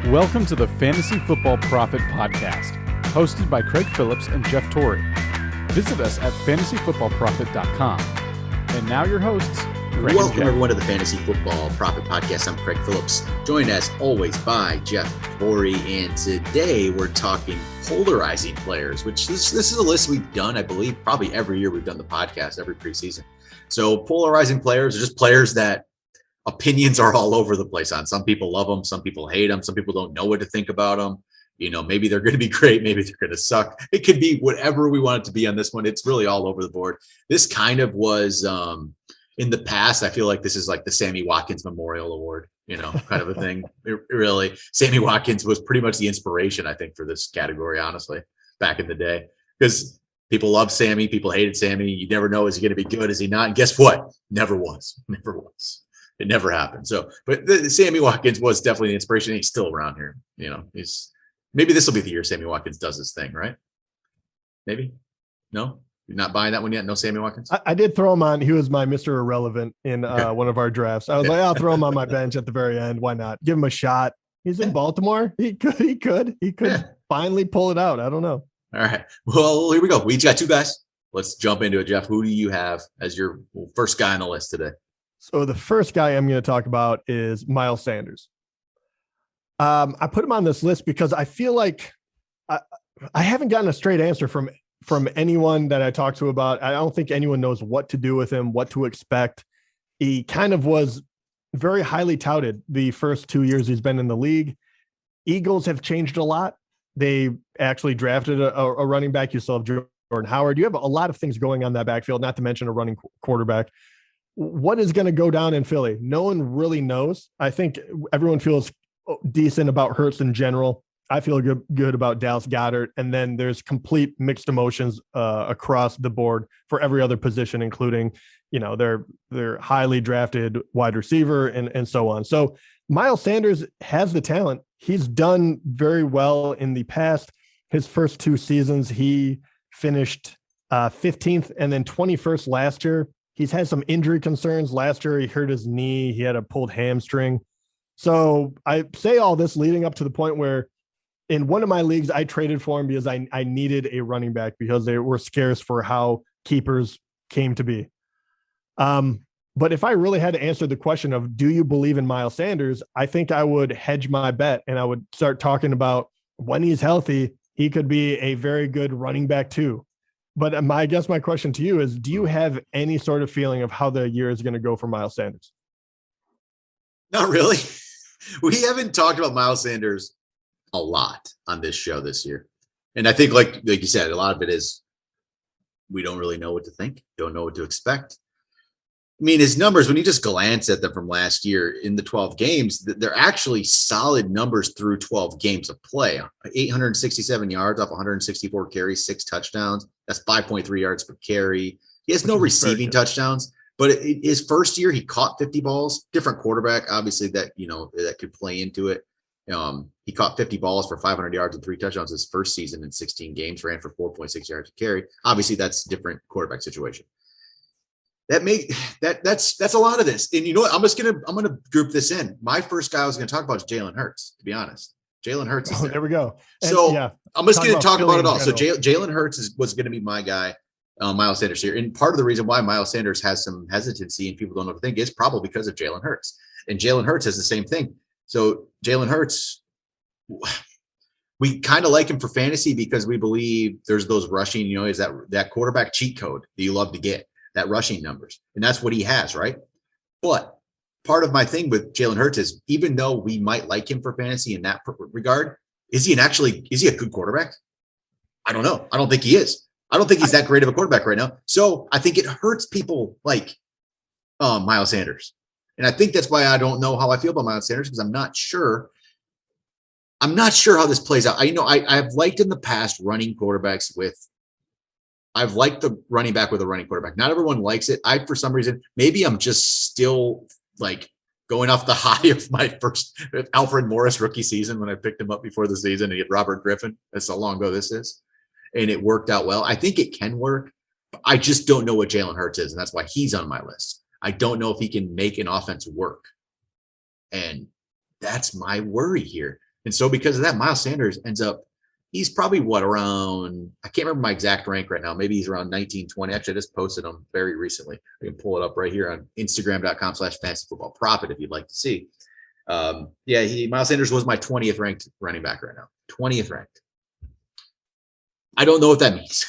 Welcome to the Fantasy Football Prophet Podcast, hosted by Craig Phillips and Jeff Torrey. Visit us at fantasyfootballprophet.com. And now your hosts, Craig Welcome everyone to the Fantasy Football Prophet Podcast. I'm Craig Phillips, joined as always by Jeff Torrey, and today we're talking polarizing players, which this is a list we've done, I believe, probably every year we've done the podcast, every preseason. So polarizing players are just players that opinions are all over the place on. Some people love them, some people hate them, some people don't know what to think about them. You know, maybe they're going to be great, maybe they're going to suck. It could be whatever we want it to be on this one. It's really all over the board. This kind of was in the past. I feel like this is like the Sammy Watkins Memorial Award, you know, kind of a thing. Really, Sammy Watkins was pretty much the inspiration, I think, for this category, honestly, back in the day, because people loved Sammy, people hated Sammy. You never know, is he going to be good? Is he not? And guess what? Never was. It never happened. So, but Sammy Watkins was definitely the inspiration. He's still around here. You know, maybe this will be the year Sammy Watkins does his thing, right? Maybe. No, you're not buying that one yet. No Sammy Watkins. I did throw him on. He was my Mr. Irrelevant in one of our drafts. I was like, I'll throw him on my bench at the very end. Why not? Give him a shot. He's in Baltimore. He could finally pull it out. I don't know. All right. Well, here we go. We each got two guys. Let's jump into it, Jeff. Who do you have as your first guy on the list today? So the first guy I'm going to talk about is Miles Sanders. I put him on this list because I feel like I haven't gotten a straight answer from anyone that I talked to about. I don't think anyone knows what to do with him, what to expect. He kind of was very highly touted the first 2 years he's been in the league. Eagles have changed a lot. They actually drafted a running back. You still have Jordan Howard. You have a lot of things going on that backfield, not to mention a running quarterback. What is going to go down in Philly? No one really knows. I think everyone feels decent about Hurts in general. I feel good about Dallas Goddard. And then there's complete mixed emotions across the board for every other position, including, you know, their highly drafted wide receiver and so on. So Miles Sanders has the talent. He's done very well in the past. His first two seasons, he finished 15th and then 21st last year. He's had some injury concerns. Last year, he hurt his knee. He had a pulled hamstring. So I say all this leading up to the point where in one of my leagues, I traded for him because I needed a running back because they were scarce for how keepers came to be. But if I really had to answer the question of, do you believe in Miles Sanders? I think I would hedge my bet and I would start talking about when he's healthy, he could be a very good running back too. But I guess my question to you is, do you have any sort of feeling of how the year is going to go for Miles Sanders? Not really. We haven't talked about Miles Sanders a lot on this show this year. And I think, like you said, a lot of it is we don't really know what to think, don't know what to expect. I mean, his numbers, when you just glance at them from last year in the 12 games, they're actually solid numbers through 12 games of play. 867 yards off 164 carries, 6 touchdowns. That's 5.3 yards per carry. He has no receiving touchdowns, but his first year, he caught 50 balls. Different quarterback, obviously, that could play into it. He caught 50 balls for 500 yards and 3 touchdowns his first season in 16 games, ran for 4.6 yards per carry. Obviously, that's a different quarterback situation. That's a lot of this. And you know what? I'm gonna group this in. My first guy I was gonna talk about is Jalen Hurts, to be honest. Jalen Hurts is there we go. And so yeah, I'm just gonna talk about it all. So Jalen Hurts was gonna be my guy, Miles Sanders here. And part of the reason why Miles Sanders has some hesitancy and people don't know what to think is probably because of Jalen Hurts. And Jalen Hurts has the same thing. So Jalen Hurts, we kind of like him for fantasy because we believe there's those rushing, is that quarterback cheat code that you love to get. That rushing numbers. And that's what he has, right? But part of my thing with Jalen Hurts is, even though we might like him for fantasy in that regard, is he a good quarterback? I don't know. I don't think he is. I don't think he's that great of a quarterback right now. So I think it hurts people like Miles Sanders. And I think that's why I don't know how I feel about Miles Sanders, because I'm not sure how this plays out. I've liked in the past running quarterbacks I've liked the running back with a running quarterback. Not everyone likes it. For some reason, maybe I'm just still like going off the high of my first Alfred Morris rookie season when I picked him up before the season and get Robert Griffin. That's how long ago this is. And it worked out well. I think it can work. But I just don't know what Jalen Hurts is. And that's why he's on my list. I don't know if he can make an offense work. And that's my worry here. And so because of that, Miles Sanders ends up, he's probably around, I can't remember my exact rank right now. Maybe he's around 19, 20. Actually, I just posted him very recently. I can pull it up right here on Instagram.com/fantasyfootballprofit if you'd like to see. Miles Sanders was my 20th ranked running back right now. 20th ranked. I don't know what that means.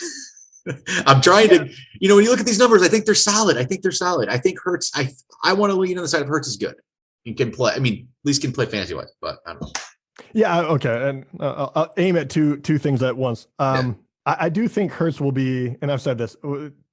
I'm trying to, when you look at these numbers, I think they're solid. I think Hurts, I want to lean on the side of Hurts is good and can play. I mean, at least can play fantasy wise, but I don't know. Yeah. Okay. And I'll aim at two things at once. I do think Hurts will be, and I've said this,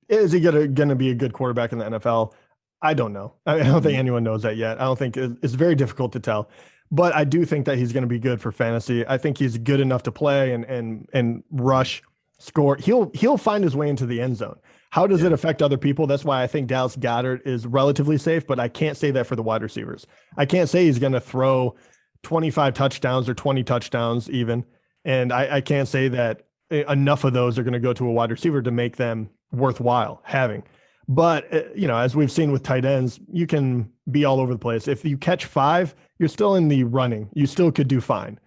is he going to be a good quarterback in the NFL? I don't know. I don't think anyone knows that yet. I don't think it's very difficult to tell, but I do think that he's going to be good for fantasy. I think he's good enough to play and rush, score. He'll find his way into the end zone. How does it affect other people? That's why I think Dallas Goddard is relatively safe, but I can't say that for the wide receivers. I can't say he's going to throw 25 touchdowns or 20 touchdowns even. And I can't say that enough of those are going to go to a wide receiver to make them worthwhile having. But, as we've seen with tight ends, you can be all over the place. If you catch 5, you're still in the running. You still could do fine.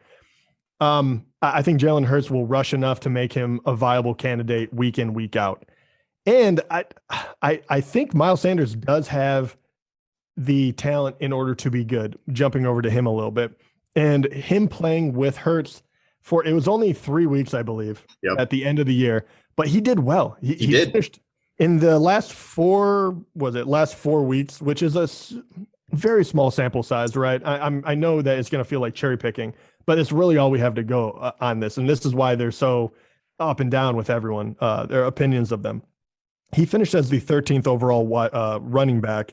I think Jalen Hurts will rush enough to make him a viable candidate week in, week out. And I think Miles Sanders does have the talent in order to be good, jumping over to him a little bit. And him playing with Hurts it was only 3 weeks, I believe, at the end of the year, but he did well. He did. Finished in the last 4 weeks, which is a very small sample size, right? I know that it's going to feel like cherry picking, but it's really all we have to go on this. And this is why they're so up and down with everyone, their opinions of them. He finished as the 13th overall running back,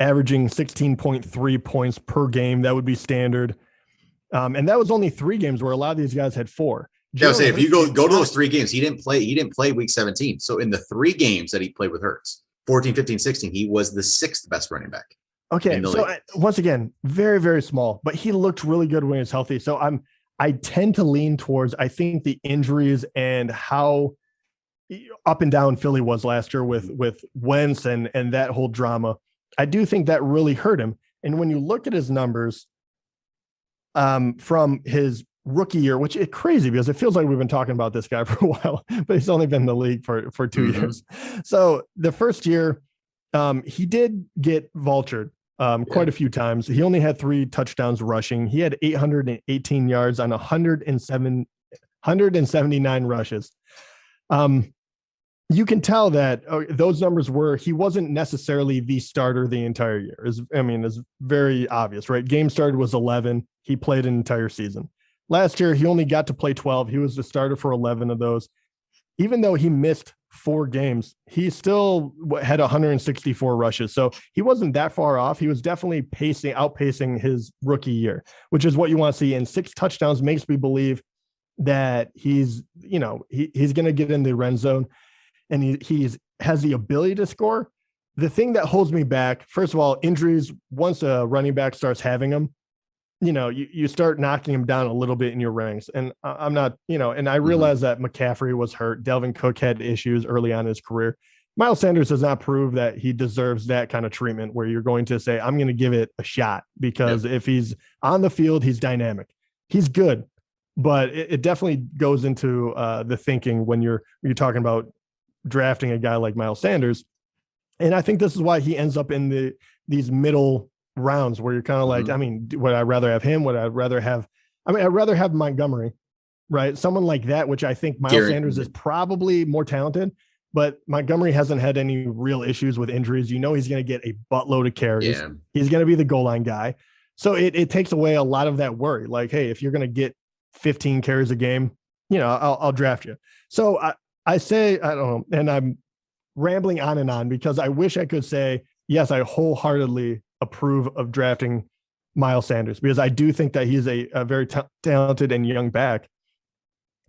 averaging 16.3 points per game. That would be standard. And that was only 3 games where a lot of these guys had 4. Yeah, I was saying, if you go to those 3 games, he didn't play week 17. So in the 3 games that he played with Hurts, 14, 15, 16, he was the 6th best running back. Okay. So once again, very, very small, but he looked really good when he was healthy. So I tend to lean towards, I think the injuries and how up and down Philly was last year with Wentz and that whole drama. I do think that really hurt him. And when you look at his numbers from his rookie year, which is crazy because it feels like we've been talking about this guy for a while, but he's only been in the league for 2 years. So the first year, he did get vultured quite a few times. He only had 3 touchdowns rushing. He had 818 yards on 179 rushes. You can tell that those numbers he wasn't necessarily the starter the entire year. It's very obvious, right? Game started was 11. He played an entire season. Last year, he only got to play 12. He was the starter for 11 of those. Even though he missed 4 games, he still had 164 rushes. So he wasn't that far off. He was definitely outpacing his rookie year, which is what you want to see. And 6 touchdowns makes me believe that he's going to get in the red zone and he has the ability to score. The thing that holds me back, first of all, injuries. Once a running back starts having them, you start knocking him down a little bit in your ranks. And I'm not, and I realize that McCaffrey was hurt. Delvin Cook had issues early on in his career. Miles Sanders does not prove that he deserves that kind of treatment where you're going to say, I'm going to give it a shot because if he's on the field, he's dynamic. He's good, but it definitely goes into the thinking when you're talking about drafting a guy like Miles Sanders. And I think this is why he ends up in these middle rounds where you're kind of like, would I rather have him? Would I rather have, I'd rather have Montgomery, right? Someone like that, which I think Miles Sanders is probably more talented, but Montgomery hasn't had any real issues with injuries. He's going to get a buttload of carries. Yeah. He's going to be the goal line guy. So it takes away a lot of that worry. Like, hey, if you're going to get 15 carries a game, I'll draft you. So I say, I don't know. And I'm rambling on and on because I wish I could say, yes, I wholeheartedly approve of drafting Miles Sanders because I do think that he's a very talented and young back.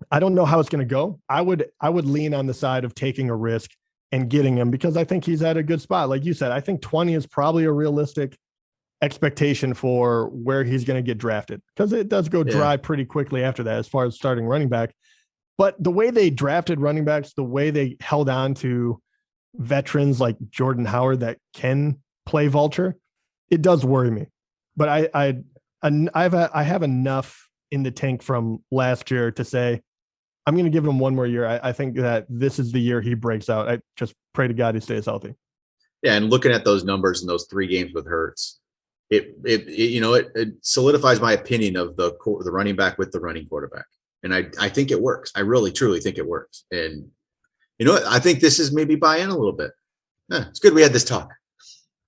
I don't know how it's going to go. I would lean on the side of taking a risk and getting him because I think he's at a good spot. Like you said, I think 20 is probably a realistic expectation for where he's going to get drafted because it does go dry pretty quickly after that as far as starting running back. But the way they drafted running backs, the way they held on to veterans like Jordan Howard that can play vulture, it does worry me. But I have enough in the tank from last year to say, I'm going to give him one more year. I think that this is the year he breaks out. I just pray to God he stays healthy. Yeah, and looking at those numbers in those 3 games with Hurts, it solidifies my opinion of the running back with the running quarterback. And I think it works. I really, truly think it works. And you know what? I think this is maybe buy in a little bit. It's good we had this talk.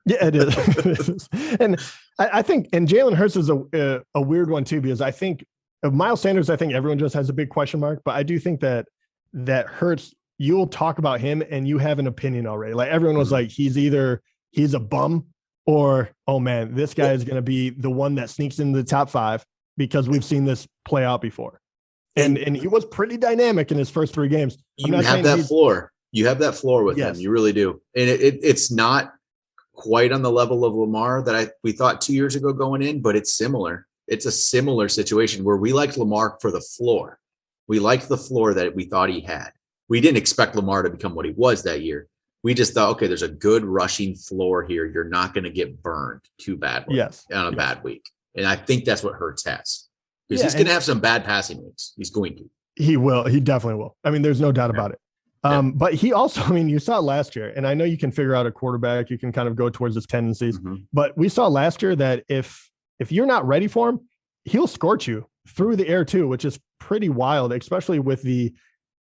Yeah, it is. And I think, and Jalen Hurts is a weird one too, because I think of Miles Sanders, I think everyone just has a big question mark, but I do think that Hurts, you'll talk about him and you have an opinion already. Like everyone was like, he's a bum or, oh man, this guy is going to be the one that sneaks into the top 5 because we've seen this play out before. And he was pretty dynamic in his first 3 games. You have that floor. You have that floor with him. You really do. And it's not quite on the level of Lamar that we thought 2 years ago going in, but it's similar. It's a similar situation where we liked Lamar for the floor. We liked the floor that we thought he had. We didn't expect Lamar to become what he was that year. We just thought, okay, there's a good rushing floor here. You're not going to get burned too badly on a bad week. And I think that's what Hurts has. Because he's going to have some bad passing weeks. He's going to. He will. He definitely will. I mean, there's no doubt about it. But he also, I mean, you saw last year, and I know you can figure out a quarterback, you can kind of go towards his tendencies, but we saw last year that if you're not ready for him, he'll scorch you through the air too, which is pretty wild, especially with the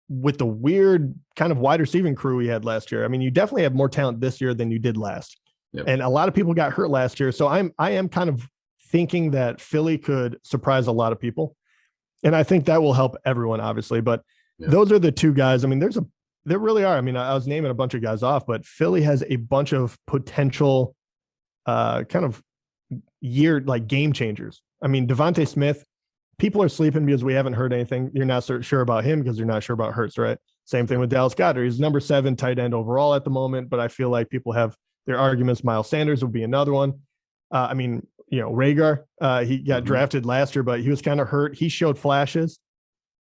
weird kind of wide receiving crew we had last year. I mean, you definitely have more talent this year than you did last. And a lot of people got hurt last year. So I am kind of thinking that Philly could surprise a lot of people. And I think that will help everyone, obviously. But those are the 2 guys. I mean, there really are. I mean, I was naming a bunch of guys off, but Philly has a bunch of potential kind of game changers. I mean, Devontae Smith, people are sleeping because we haven't heard anything. You're not sure about him because you're not sure about Hurts, right? Same thing with Dallas Goddard. He's number 7 tight end overall at the moment, but I feel like people have their arguments. Miles Sanders would be another one. I mean, Rhaegar, he got drafted last year, but he was kind of hurt. He showed flashes.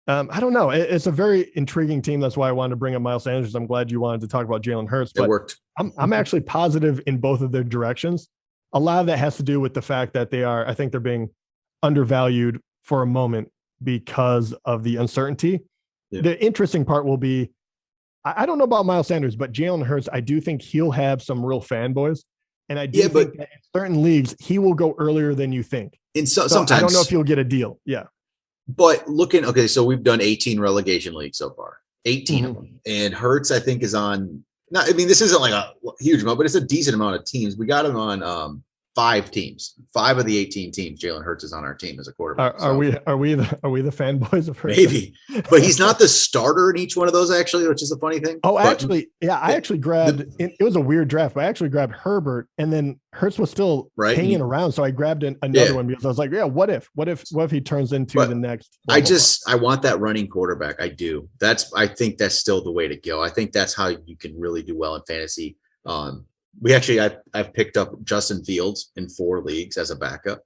I don't know. It's a very intriguing team. That's why I wanted to bring up Miles Sanders. I'm glad you wanted to talk about Jalen Hurts. But it worked. I'm actually positive in both of their directions. A lot of that has to do with the fact that I think they're being undervalued for a moment because of the uncertainty. The interesting part will be, I don't know about Miles Sanders, but Jalen Hurts, I do think he'll have some real fanboys. And I do think that in certain leagues, he will go earlier than you think. Sometimes I don't know if you'll get a deal. Yeah. But so we've done 18 relegation leagues so far, 18 of them. And Hurts, I think, is on, this isn't like a huge amount, but it's a decent amount of teams. We got him on 5 teams, 5 of the 18 teams. Jalen Hurts is on our team as a quarterback. Are we the fanboys of Hurts? Maybe, but he's not the starter in each one of those actually, which is a funny thing. I actually grabbed. It was a weird draft, but I actually grabbed Herbert, and then Hurts was still hanging around, so I grabbed another one because I was like, what if he turns into the next? I want that running quarterback. I do. I think that's still the way to go. I think that's how you can really do well in fantasy. I've picked up Justin Fields in 4 leagues as a backup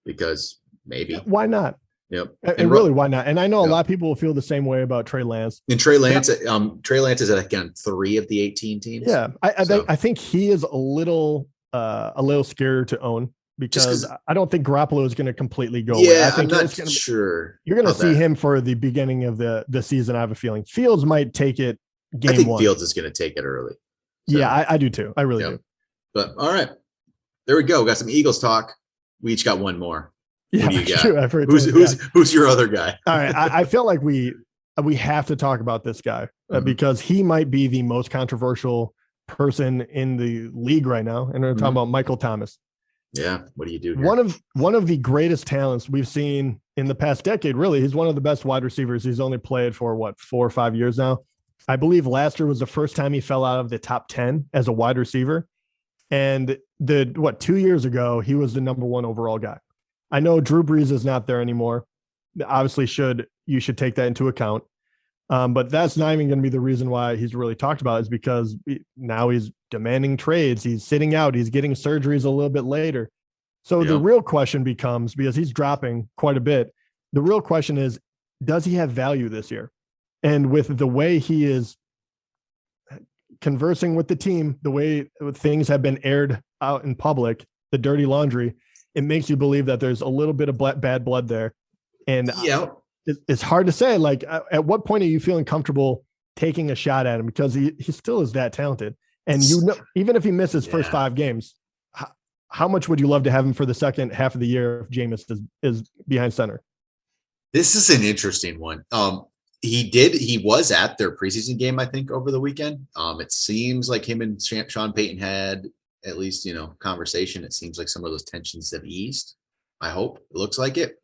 because maybe. Why not? Yep. And really, why not? And I know a lot of people will feel the same way about Trey Lance. And Trey Lance is again 3 of the 18 teams. Yeah, I think he is a little scarier to own because I don't think Garoppolo is going to completely go away. I think I'm not sure. You're going to see him for the beginning of the season. I have a feeling Fields might take it game 1. I think Fields is going to take it early. So, yeah, I do too. I really do. But all right, there we go. We got some Eagles talk. We each got one more. Yeah, what do you got? True. I've heard who's your other guy? All right, I feel like we have to talk about this guy because he might be the most controversial person in the league right now, and we're talking about Michael Thomas. Yeah, what do you do here? One of the greatest talents we've seen in the past decade. Really, he's one of the best wide receivers. He's only played for 4 or 5 years now. I believe last year was the first time he fell out of the top 10 as a wide receiver. And 2 years ago, he was the number 1 overall guy. I know Drew Brees is not there anymore. Obviously you should take that into account. But that's not even going to be the reason why he's really talked about is because now he's demanding trades. He's sitting out. He's getting surgeries a little bit later. So the real question becomes, because he's dropping quite a bit, the real question is, does he have value this year? And with the way he is conversing with the team, the way things have been aired out in public, the dirty laundry, it makes you believe that there's a little bit of bad blood there. And yeah, it's hard to say, like, at what point are you feeling comfortable taking a shot at him? Because he still is that talented. And even if he misses first 5 games, how much would you love to have him for the second half of the year if Jameis is behind center? This is an interesting one. He was at their preseason game, I think, over the weekend. It seems like him and Sean Payton had at least, conversation. It seems like some of those tensions have eased. I hope it looks like it.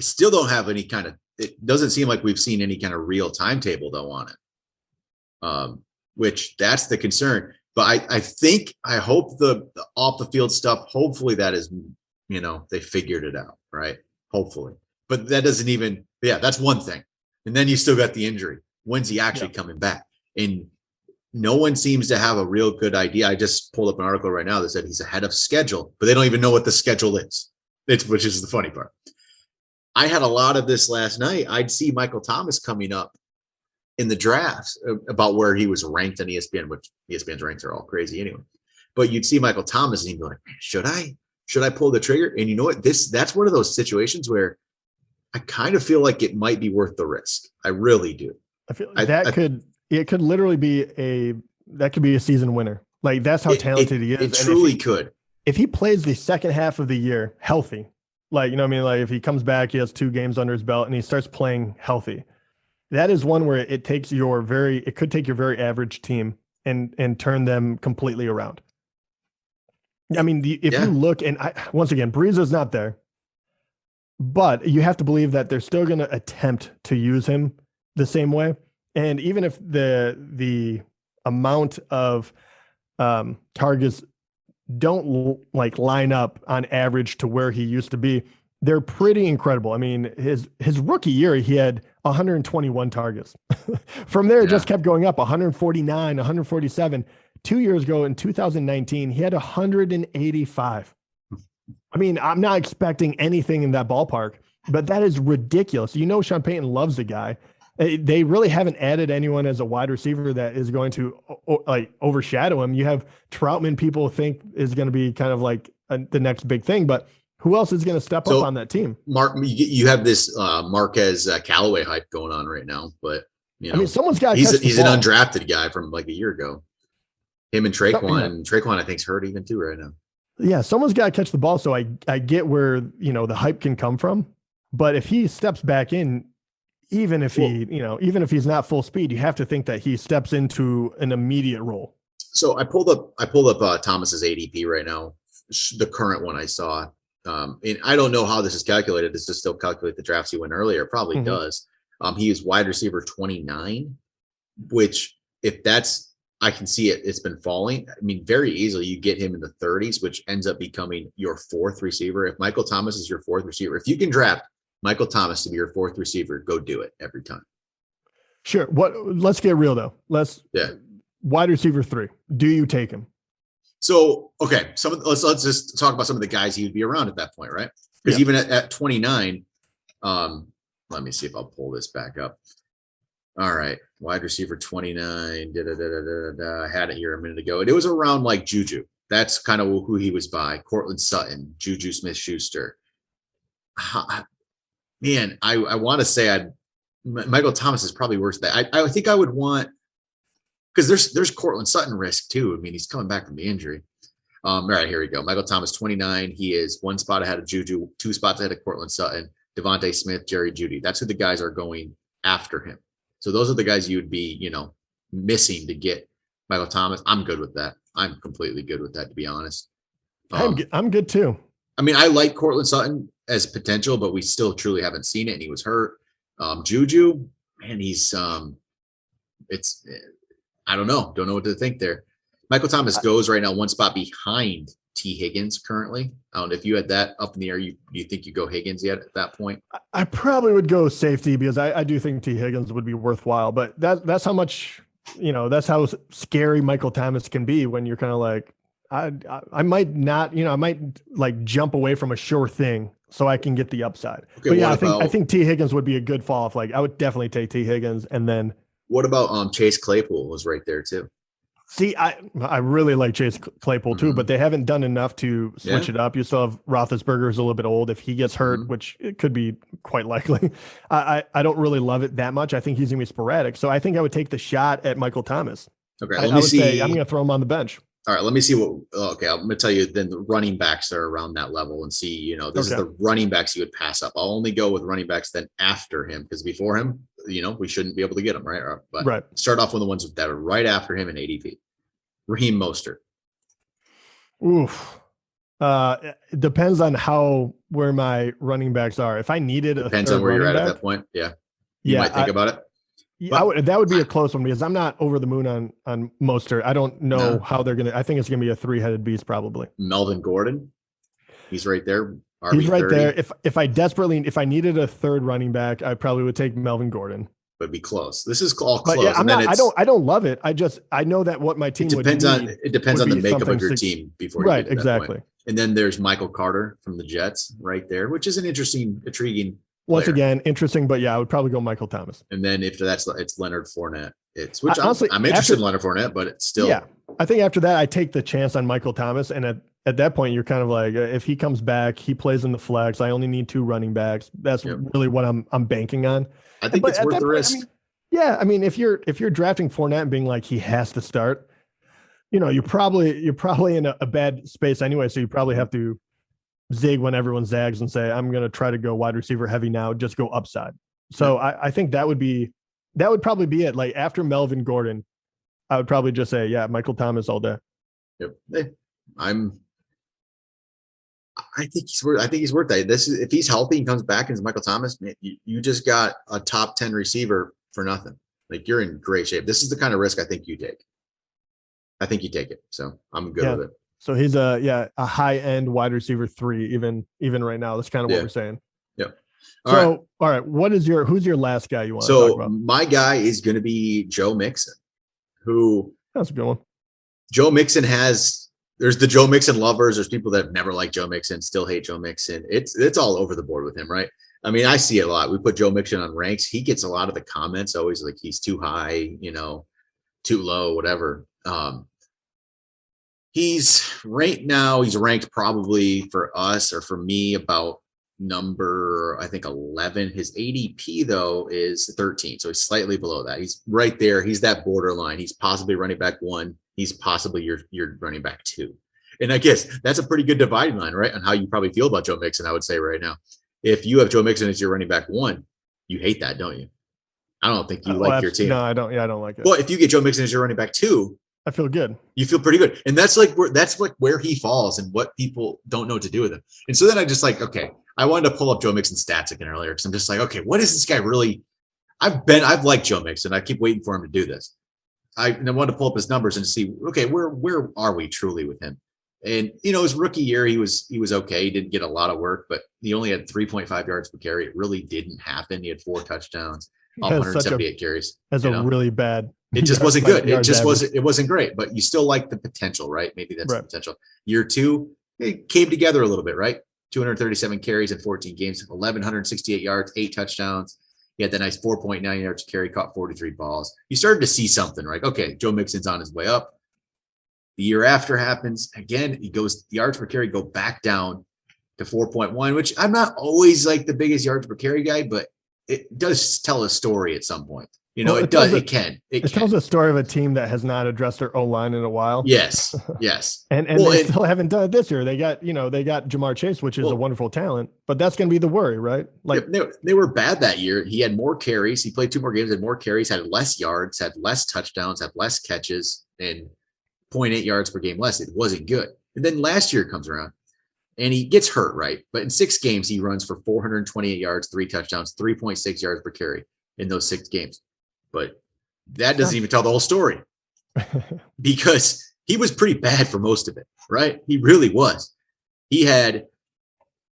I still don't have any kind of, it doesn't seem like we've seen any kind of real timetable though on it. Which that's the concern. But I hope the off the field stuff, hopefully that is, they figured it out, right? Hopefully. But that doesn't even, that's one thing. And then you still got the injury. When's he actually coming back? And no one seems to have a real good idea. I just pulled up an article right now that said he's ahead of schedule, but they don't even know what the schedule is. Which is the funny part. I had a lot of this last night. I'd see Michael Thomas coming up in the drafts about where he was ranked on ESPN, which ESPN's ranks are all crazy anyway. But you'd see Michael Thomas and you'd be like, should I pull the trigger? And you know what? That's one of those situations where I kind of feel like it might be worth the risk. I really do. I feel like it could literally be a season winner. Like that's how talented he is. It truly could. If he plays the second half of the year healthy, like, like if he comes back, he has 2 games under his belt and he starts playing healthy, that is one where it could take your very average team and turn them completely around. I mean, if you look, and once again, Breeze is not there, but you have to believe that they're still going to attempt to use him the same way. And even if the amount of targets don't line up on average to where he used to be, they're pretty incredible. I mean, his rookie year, he had 121 targets. From there, it just kept going up, 149, 147. 2 years ago in 2019, he had 185. I mean, I'm not expecting anything in that ballpark, but that is ridiculous. Sean Payton loves the guy. They really haven't added anyone as a wide receiver that is going to overshadow him. You have Troutman, people think is going to be kind of like the next big thing, but who else is going to step up on that team? Mark, you have this Marquez Callaway hype going on right now, but I mean, someone's got. He's an undrafted guy from like a year ago. Him and Traquan, and Traquan I think is hurt even too right now. Yeah, someone's got to catch the ball. So I get where the hype can come from, but if he steps back in, even if he's not full speed, you have to think that he steps into an immediate role. So I pulled up Thomas's ADP right now, the current one I saw. And I don't know how this is calculated. Does this still calculate the drafts he went earlier? Probably does. He is wide receiver 29, which I can see it's been falling. I mean, very easily you get him in the 30s, which ends up becoming your 4th receiver. If Michael Thomas is your 4th receiver, if you can draft Michael Thomas to be your 4th receiver, go do it every time. Sure. Let's get real though. Wide receiver 3. Do you take him? So, okay. Let's just talk about some of the guys he would be around at that point, right? Because even at 29, let me see if I'll pull this back up. All right. Wide receiver 29. I had it here a minute ago. And it was around like Juju. That's kind of who he was by. Cortland Sutton, Juju Smith-Schuster. Man, I want to say Michael Thomas is probably worse than that. I think I would want, because there's Cortland Sutton risk too. I mean, he's coming back from the injury. All right, here we go. Michael Thomas, 29. He is 1 spot ahead of Juju, 2 spots ahead of Cortland Sutton, Devontae Smith, Jerry Jeudy. That's who the guys are going after him. So those are the guys you would be, missing to get Michael Thomas. I'm good with that. I'm completely good with that, to be honest. I'm good too. I mean, I like Cortland Sutton as potential, but we still truly haven't seen it, and he was hurt. Juju, man, he's I don't know what to think there. Michael Thomas goes right now 1 spot behind T. Higgins currently. I don't know if you had that up in the air. You think you go Higgins yet at that point? I probably would go safety because I do think T. Higgins would be worthwhile, but that's how much, that's how scary Michael Thomas can be when you're kind of like, I might not, I might like jump away from a sure thing so I can get the upside. Okay, but yeah, I think T. Higgins would be a good fall off. Like I would definitely take T. Higgins. And then what about Chase Claypool was right there too? See, I really like Chase Claypool too, but they haven't done enough to switch it up. You still have Roethlisberger, who's a little bit old. If he gets hurt, which it could be quite likely, I don't really love it that much. I think he's going to be sporadic. So I think I would take the shot at Michael Thomas. Okay, I would say I'm going to throw him on the bench. All right, let me see what. Okay, I'm going to tell you then the running backs are around that level and see. This is the running backs you would pass up. I'll only go with running backs then after him because before him, we shouldn't be able to get him right. But start off with the ones that are right after him in ADP. Raheem Mostert. Oof. It depends on where my running backs are. If I needed depends on where you're at that point. Yeah. You might think about it. Yeah, that would be a close one because I'm not over the moon on Mostert. I don't know how they're gonna. I think it's gonna be a 3-headed beast probably. Melvin Gordon, he's right there. He's right there. If I needed a third running back, I probably would take Melvin Gordon. But be close. This is all close. But yeah, I don't love it. I know that what my team it depends on the makeup of your team before you get to that point. And then there's Michael Carter from the Jets right there, which is an intriguing. Once again, interesting, but yeah, I would probably go Michael Thomas. And then after it's Leonard Fournette. Honestly, I'm interested in Leonard Fournette, but it's still. Yeah, I think after that, I take the chance on Michael Thomas, and at that point, you're kind of like, if he comes back, he plays in the flex. I only need 2 running backs. That's really what I'm banking on. I think it's worth the risk. I mean, if you're drafting Fournette and being like he has to start, you're probably in a bad space anyway. So you probably have to zig when everyone zags and say, I'm going to try to go wide receiver heavy now, just go upside. So I think that would probably be it. Like after Melvin Gordon, I would probably just say, yeah, Michael Thomas all day. Yep. I think he's worth that. If he's healthy and comes back and is Michael Thomas, man, you just got a top 10 receiver for nothing. Like you're in great shape. This is the kind of risk I think you take. I think you take it. So I'm good with it. So he's a high end wide receiver 3, even right now. That's kind of what we're saying. Yep. All right. Who's your last guy you want to talk about? My guy is going to be Joe Mixon, that's a good one. Joe Mixon there's the Joe Mixon lovers. There's people that have never liked Joe Mixon, still hate Joe Mixon. It's all over the board with him, right? I mean, I see it a lot. We put Joe Mixon on ranks. He gets a lot of the comments always like he's too high, too low, whatever. He's ranked probably for us or for me about number, I think 11. His ADP though is 13. So he's slightly below that. He's right there. He's that borderline. He's possibly running back 1. He's possibly your running back 2. And I guess that's a pretty good dividing line, right? On how you probably feel about Joe Mixon, I would say right now. If you have Joe Mixon as your running back 1, you hate that, don't you? I don't think you like your team. No, I don't. Yeah, I don't like it. Well, if you get Joe Mixon as your running back 2, I feel good. You feel pretty good. And that's where he falls and what people don't know what to do with him. And so then I just okay, I wanted to pull up Joe Mixon's stats again earlier because I'm just like, okay, what is this guy really? I've liked Joe Mixon. I keep waiting for him to do this. I wanted to pull up his numbers and see, okay, where are we truly with him? And his rookie year, he was okay. He didn't get a lot of work, but he only had 3.5 yards per carry. It really didn't happen. He had 4 touchdowns, 178 carries. That's a really bad. It just wasn't good. It wasn't great, but you still like the potential, right? Maybe that's the potential. Year 2, it came together a little bit, right? 237 carries in 14 games, 1,168 yards, 8 touchdowns. He had that nice 4.9 yards carry, caught 43 balls. You started to see something, right? Okay, Joe Mixon's on his way up. The year after happens again. The yards per carry go back down to 4.1, which I'm not always like the biggest yards per carry guy, but it does tell a story at some point. It does. It can. It tells a story of a team that has not addressed their O-line in a while. Yes. and they still haven't done it this year. They got Jamar Chase, which is a wonderful talent, but that's going to be the worry, right? Like they were bad that year. He had more carries. He played 2 more games, had more carries, had less yards, had less touchdowns, had less catches, and 0.8 yards per game less. It wasn't good. And then last year comes around and he gets hurt, right? But in 6 games, he runs for 428 yards, 3 touchdowns, 3.6 yards per carry in those 6 games. But that doesn't even tell the whole story because he was pretty bad for most of it, right? He really was. He had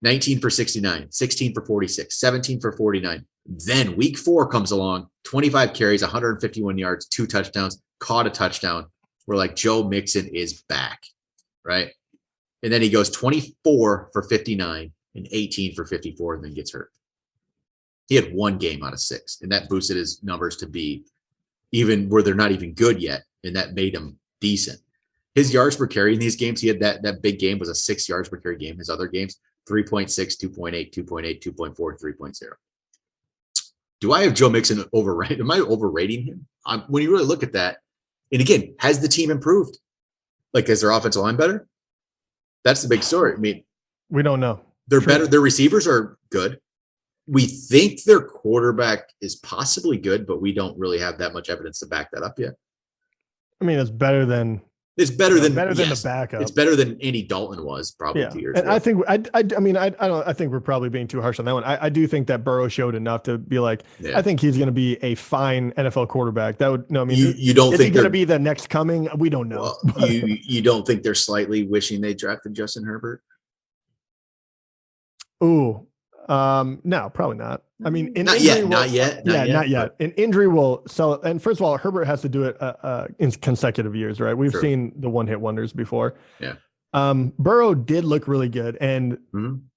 19 for 69, 16 for 46, 17 for 49. Then week 4 comes along, 25 carries, 151 yards, 2 touchdowns, caught a touchdown. We're like, Joe Mixon is back, right? And then he goes 24 for 59 and 18 for 54 and then gets hurt. He had 1 game out of 6, and that boosted his numbers to be even where they're not even good yet, and that made him decent. His yards per carry in these games, he had that big game was a 6 yards per carry game. His other games, 3.6, 2.8, 2.8, 2.4, 3.0. Do I have Joe Mixon overrated? Am I overrating him? When you really look at that, and again, has the team improved? Like, is their offensive line better? That's the big story. I mean, we don't know. They're better. Their receivers are good. We think their quarterback is possibly good, but we don't really have that much evidence to back that up yet. I mean, it's better than the backup. It's better than Andy Dalton was probably 2 years ago. I think I think we're probably being too harsh on that one. I do think that Burrow showed enough to be like, I think he's going to be a fine NFL quarterback. That would no. I mean, you don't think he's going to be the next coming? We don't know. Well, you don't think they're slightly wishing they drafted Justin Herbert? Ooh, no, probably not. I mean, not yet. An injury will sell. And first of all, Herbert has to do it in consecutive years, right? We've seen the one-hit wonders before. Yeah. Burrow did look really good, and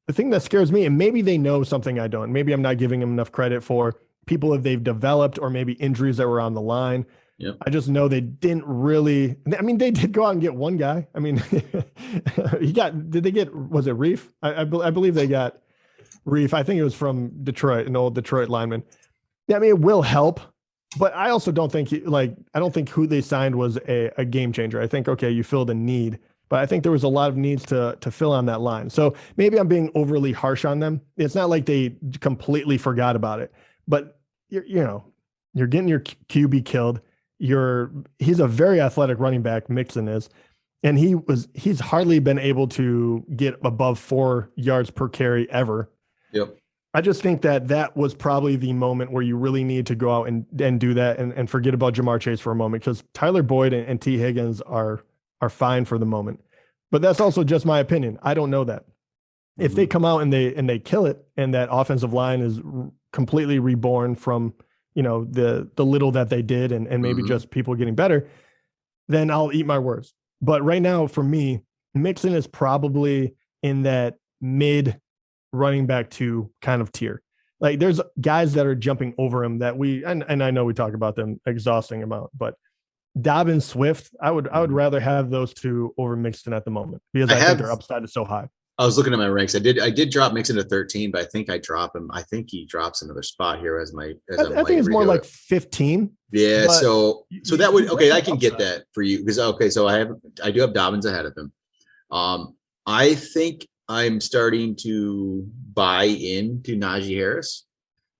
the thing that scares me, and maybe they know something I don't. Maybe I'm not giving him enough credit for people that they've developed, or maybe injuries that were on the line. Yep. I just know they didn't really. I mean, they did go out and get one guy. I mean, did they get? Was it Reef? I believe they got Reef. I think it was from Detroit, an old Detroit lineman. Yeah, I mean, it will help, but I also don't think I don't think who they signed was a game changer. I think, okay, you filled a need, but I think there was a lot of needs to fill on that line. So maybe I'm being overly harsh on them. It's not like they completely forgot about it, but you're getting your QB killed. He's a very athletic running back, Mixon is, and he's hardly been able to get above 4 yards per carry ever. Yep. I just think that was probably the moment where you really need to go out and do that and forget about Jamar Chase for a moment, because Tyler Boyd and T. Higgins are fine for the moment. But that's also just my opinion. I don't know that. If they come out and they kill it, and that offensive line is completely reborn from the little that they did and maybe just people getting better, then I'll eat my words. But right now, for me, Mixon is probably in that mid running back 2 kind of tier. Like, there's guys that are jumping over him that and I know we talk about them exhausting amount, but Dobbins, Swift, I would rather have those 2 over Mixon at the moment, because I think their upside is so high. I was looking at my ranks. I did drop Mixon to 13, but I think I drop him. I think he drops another spot here as I think it's more like 15. Yeah. So that would, okay, I can get that for you, because, okay, so I do have Dobbins ahead of him. I think I'm starting to buy into Najee Harris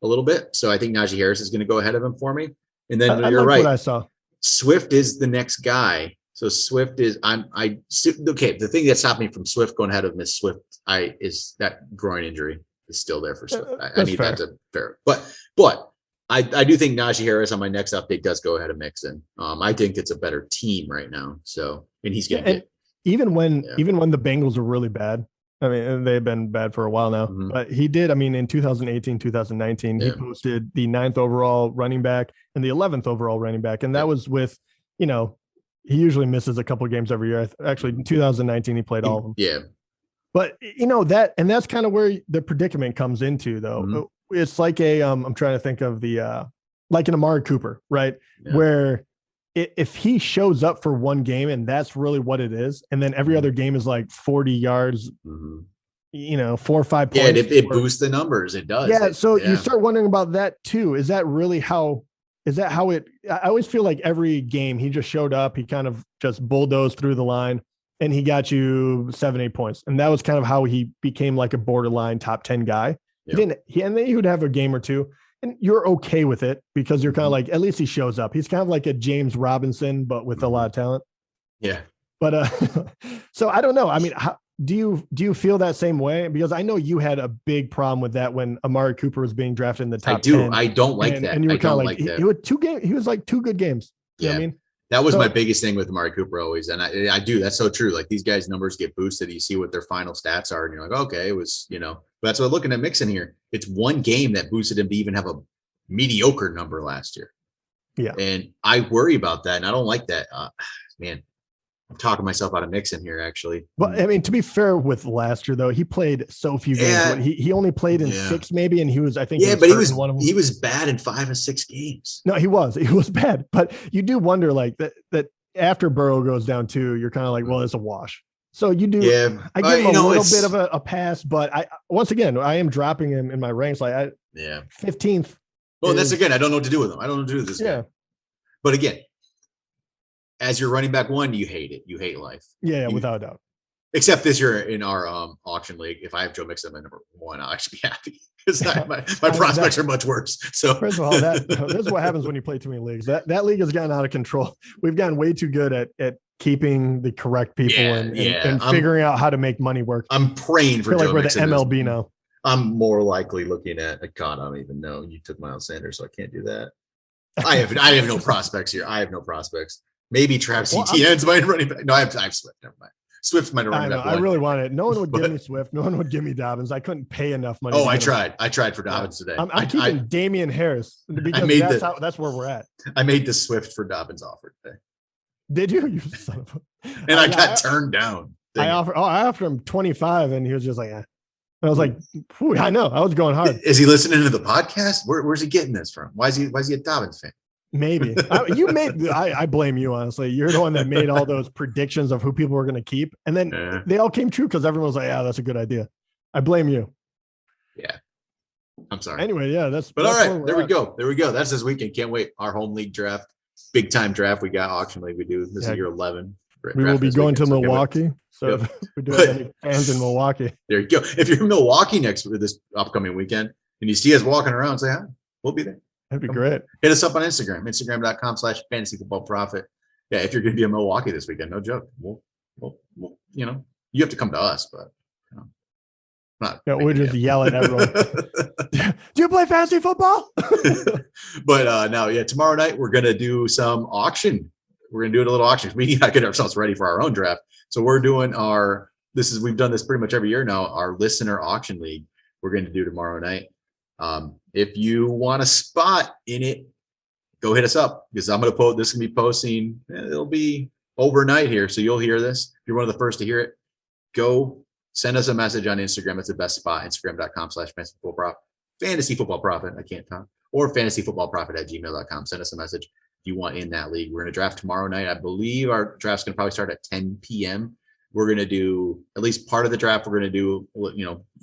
a little bit. So I think Najee Harris is going to go ahead of him for me. And then you're right. What I saw. Swift is the next guy. So Swift is okay. The thing that stopped me from Swift going ahead of Miss Swift, is that groin injury is still there for Swift. I need that to fair. But I do think Najee Harris on my next update does go ahead of Mixon. I think it's a better team right now. So, and he's getting even when the Bengals were really bad. I mean, they've been bad for a while now, but he did. I mean, in 2018, 2019, he posted the 9th overall running back and the 11th overall running back. And that was with, he usually misses a couple of games every year. Actually, in 2019, he played all of them. Yeah. But, that's kind of where the predicament comes into, though. It's like I'm trying to think of like an Amari Cooper, right? Yeah. Where if he shows up for one game and that's really what it is, and then every other game is like 40 yards, 4 or 5 points. Yeah, it boosts the numbers. It does. Yeah. You start wondering about that too. Is that how it, I always feel like every game he just showed up, he kind of just bulldozed through the line and he got you 7-8 points. And that was kind of how he became like a borderline top 10 guy. Yep. And then he would have a game or two and you're okay with it, because you're kind of like, at least he shows up. He's kind of like a James Robinson, but with a lot of talent. Yeah. But so I don't know. I mean, do you feel that same way? Because I know you had a big problem with that when Amari Cooper was being drafted in the top 10. I don't like that. And you were kind of like that. He was like 2 good games. You know what I mean? That was my biggest thing with Amari Cooper always. And I do. That's so true. Like, these guys' numbers get boosted. You see what their final stats are and you're like, okay, it was, but that's what looking at Mixon here. It's one game that boosted him to even have a mediocre number last year. Yeah. And I worry about that. And I don't like that. Man, I'm talking myself out of Mixon here, actually. Well, I mean, to be fair with last year, though, he played so few games. Yeah. He only played in 6 maybe, and he was, I think, he was bad in 5 of 6 games. No, he was bad. But you do wonder, like that after Burrow goes down 2, you're kind of like, well, it's a wash. So you do. Yeah, I give him a little bit of a pass, but once again, I am dropping him in my ranks. 15th. Well, that's again, I don't know what to do with him. I don't know what to do with this guy. But again, as your running back 1, you hate it. You hate life. Yeah, without a doubt. Except this year in our auction league, if I have Joe Mixon at number 1, I'll actually be happy because my prospects are much worse. So first of all, this is what happens when you play too many leagues. That league has gotten out of control. We've gotten way too good at keeping the correct people and figuring out how to make money work. I'm praying for Joe Mixon. We're the MLB now. I'm more likely looking at God. I don't even know. You took Miles Sanders, so I can't do that. I have no prospects here. I have no prospects. Maybe Travis Etienne's my running back. No, I have Swift. Never mind. Swift's my running back. I really want it. No one would give me Swift. No one would give me Dobbins. I couldn't pay enough money. Oh, I tried. I tried for Dobbins today. I'm keeping Damian Harris because that's where we're at. I made the Swift for Dobbins offer today. Did you? You son of a... And I got turned down. I offered him 25, and he was just like, eh. I was like, I know. I was going hard. Is he listening to the podcast? Where's he getting this from? Why is he a Dobbins fan? Maybe I blame you, honestly. You're the one that made all those predictions of who people were going to keep. And then they all came true because everyone was like, yeah, that's a good idea. I blame you. Yeah. I'm sorry. Anyway, yeah, all right. There we go. That's this weekend. Can't wait. Our home league draft, big time draft. We got auction league. We do. This is year 11. We will be going to Milwaukee. So if we do have any fans in Milwaukee. There you go. If you're in Milwaukee this upcoming weekend and you see us walking around, say hi. We'll be there. That'd be great. Hit us up on Instagram, instagram.com/fantasyfootballprofit. Yeah, if you're going to be in Milwaukee this weekend, no joke. We'll you have to come to us, but we'll just yell at everyone. Do you play fantasy football? But tomorrow night we're going to do some auction. We're going to do a little auction. We got to get ourselves ready for our own draft. So we're doing we've done this pretty much every year now, our listener auction league. We're going to do tomorrow night. If you want a spot in it, go hit us up because I'm going to post. This can be posting. It'll be overnight here, so you'll hear this. If you're one of the first to hear it, go send us a message on Instagram. It's the best spot. Instagram.com/fantasyfootballprofit. I can't talk. Or fantasyfootballprofit@gmail.com. Send us a message if you want in that league. We're going to draft tomorrow night. I believe our draft's going to probably start at 10 p.m. We're going to do at least part of the draft. We're going to do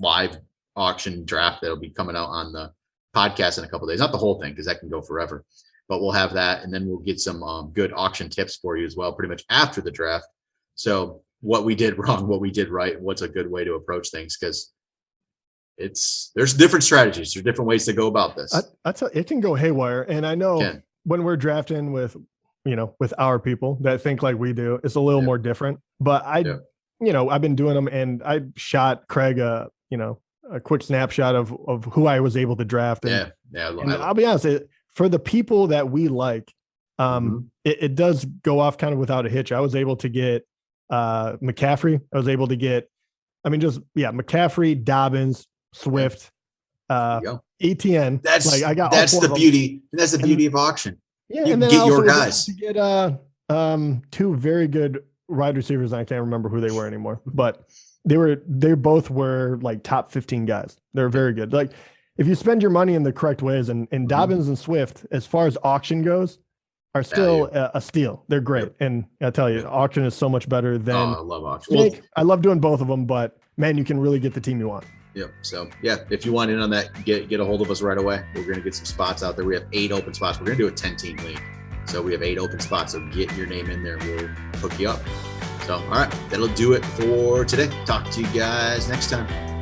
live auction draft that'll be coming out on the podcast in a couple of days. Not the whole thing because that can go forever, but we'll have that, and then we'll get some good auction tips for you as well, pretty much after the draft. So what we did wrong, what we did right, what's a good way to approach things, because there's different strategies, there's different ways to go about this. It can go haywire, and I know when we're drafting with our people that think like we do, it's a little more different. But I've been doing them, and I shot Craig a quick snapshot of who I was able to draft. And I'll be honest, for the people that we like, it does go off kind of without a hitch. I was able to get McCaffrey. I was able to get, McCaffrey, Dobbins, Swift, ETN. That's the beauty. That's the beauty of auction. Yeah, you and then get your guys. To get 2 very good wide receivers. I can't remember who they were anymore, but they both were like top 15 guys. They're very good. Like if you spend your money in the correct ways, and Dobbins and Swift, as far as auction goes, are still a steal. They're great. And I tell you, auction is so much better than I love auction. I love doing both of them, but man, you can really get the team you want. Yep. So if you want in on that, get a hold of us right away. We're going to get some spots out there. We have 8 open spots. We're going to do a 10-team league. So we have 8 open spots. So get your name in there. We'll hook you up. So, all right, that'll do it for today. Talk to you guys next time.